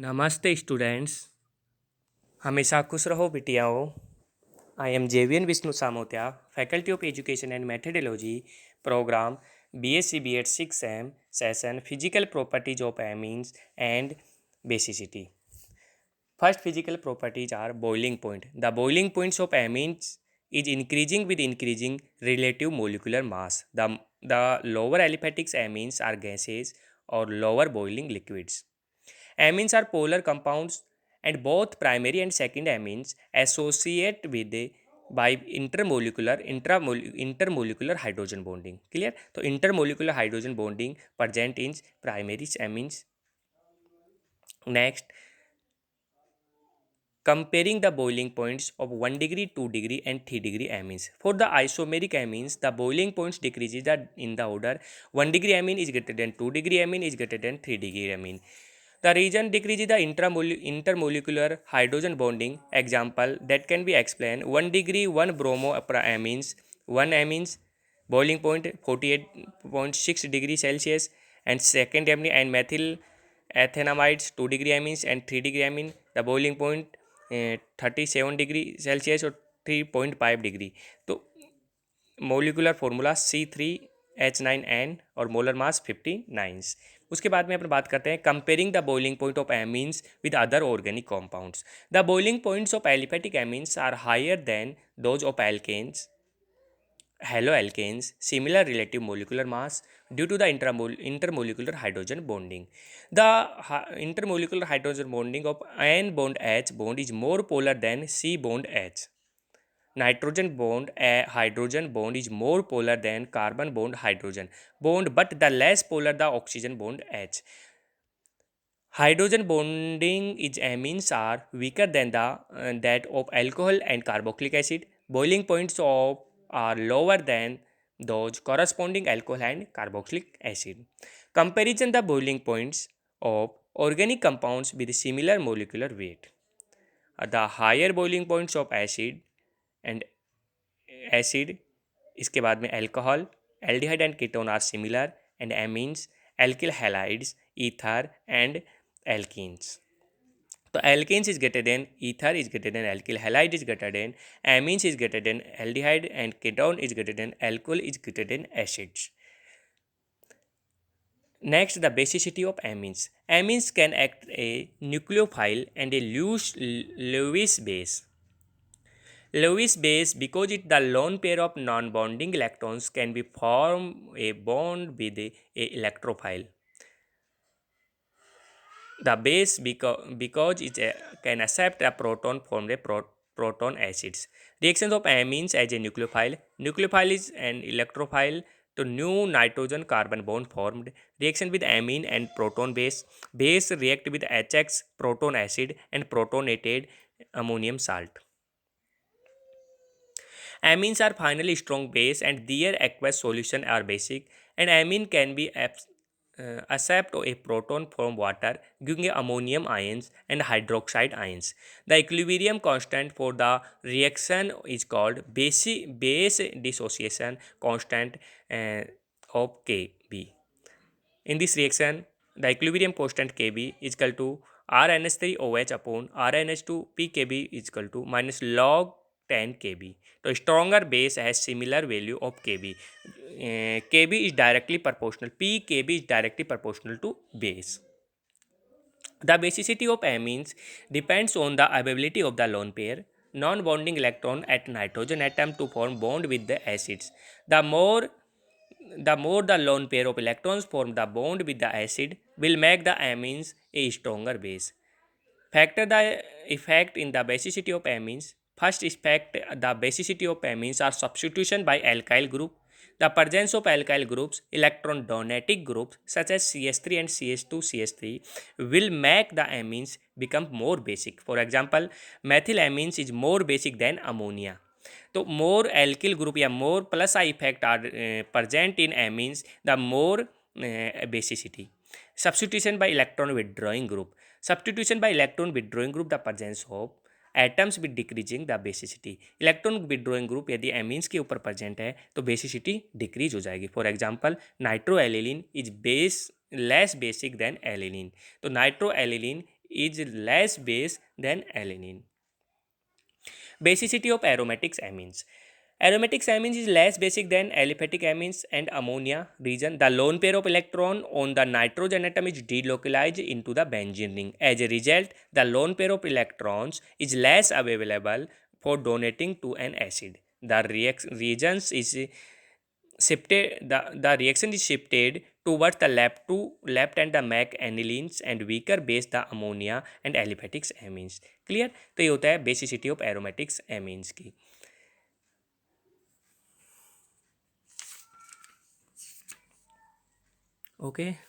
नमस्ते स्टूडेंट्स। हमेशा खुश रहो बिटियाओं। आई एम जेवियन Vishnu Samotya, faculty of education and methodology, program BSc B.Ed 6M, session Physical Properties of Amines and Basicity. First physical properties are boiling point. The boiling points of amines is increasing with increasing relative molecular mass. The lower aliphatic amines are gases or lower boiling liquids. Amines are polar compounds and both primary and second amines associate with by intermolecular hydrogen bonding. Clear? So intermolecular hydrogen bonding present in primary amines. Next, comparing the boiling points of 1 degree, 2 degree and 3 degree amines. For the isomeric amines, the boiling points decreases in the order 1 degree amine is greater than 2 degree amine is greater than 3 degree amine. The region decreases the intermolecular hydrogen bonding. Example that can be explained: 1 degree 1 bromoamines 1 amines boiling point 48.6 degree Celsius, and second amine and methyl ethanamides 2 degree amines and 3 degree amine, the boiling point 37 degree Celsius or 3.5 degree. तो molecular formula C3H9N और molar mass 59. उसके बाद में अपन बात करते हैं comparing the boiling point of amines with other organic compounds. The boiling points of aliphatic amines are higher than those of alkanes, haloalkanes, similar relative molecular mass due to the intermolecular hydrogen bonding. The intermolecular hydrogen bonding of N bond H bond is more polar than C bond H. Nitrogen bond hydrogen bond is more polar than carbon bond hydrogen bond, but the less polar the oxygen bond H. Hydrogen bonding is amines are weaker than that of alcohol and carboxylic acid. Boiling points of are lower than those corresponding alcohol and carboxylic acid. Comparison the boiling points of organic compounds with similar molecular weight. The higher boiling points of acid, इसके बाद में alcohol, aldehyde and ketone are similar, and amines, alkyl halides, ether and alkenes. So alkenes is greater than ether is greater than alkyl halide is greater than amines is greater than aldehyde, and ketone is greater than alcohol is greater than acids. Next, the basicity of amines. Amines can act a nucleophile and a Lewis base. Lewis base, because it the lone pair of non-bonding electrons can be form a bond with a electrophile. The base because it can accept a proton from the proton acids. Reactions of amines as a nucleophile. Nucleophile is an electrophile to new nitrogen carbon bond formed. Reaction with amine and proton base. Base react with HX proton acid and protonated ammonium salt. Amines are finally strong base and their aqueous solution are basic, and amine can be accept a proton from water, giving ammonium ions and hydroxide ions. The equilibrium constant for the reaction is called base dissociation constant of Kb. In this reaction, the equilibrium constant Kb is equal to RNH3OH upon RNH2 pKb is equal to minus log 10 Kb. So stronger base has similar value of Kb. Kb is directly proportional. pKb is directly proportional to base. The basicity of amines depends on the availability of the lone pair non-bonding electron at nitrogen atom to form bond with the acids. The more the lone pair of electrons form the bond with the acid will make the amines a stronger base. Factor the effect in the basicity of amines. First effect the basicity of amines are substitution by alkyl group. The presence of alkyl groups, electron donating groups such as CH3 and CH2CH3 will make the amines become more basic. For example, methylamines is more basic than ammonia. तो मोर alkyl group या more plus I effect are present in amines, the more basicity. Substitution by electron withdrawing group. Substitution by electron withdrawing group, the presence of atoms with decreasing the basicity. Electron withdrawing group यदि amines के ऊपर present है तो basicity decrease हो जाएगी. For example nitroaniline is less basic than aniline. तो nitroaniline is less base than alanine. Basicity of aromatics amines. Aromatics amines is less basic than aliphatic amines and ammonia region. The lone pair of electron on the nitrogen atom is delocalized into the benzene ring. As a result, the lone pair of electrons is less available for donating to an acid. The reactions is shifted. The reaction is shifted towards the left and the MAC anilines and weaker base the ammonia and aliphatic amines. Clear? तो ये होता है basicity of aromatics amines की. Okay.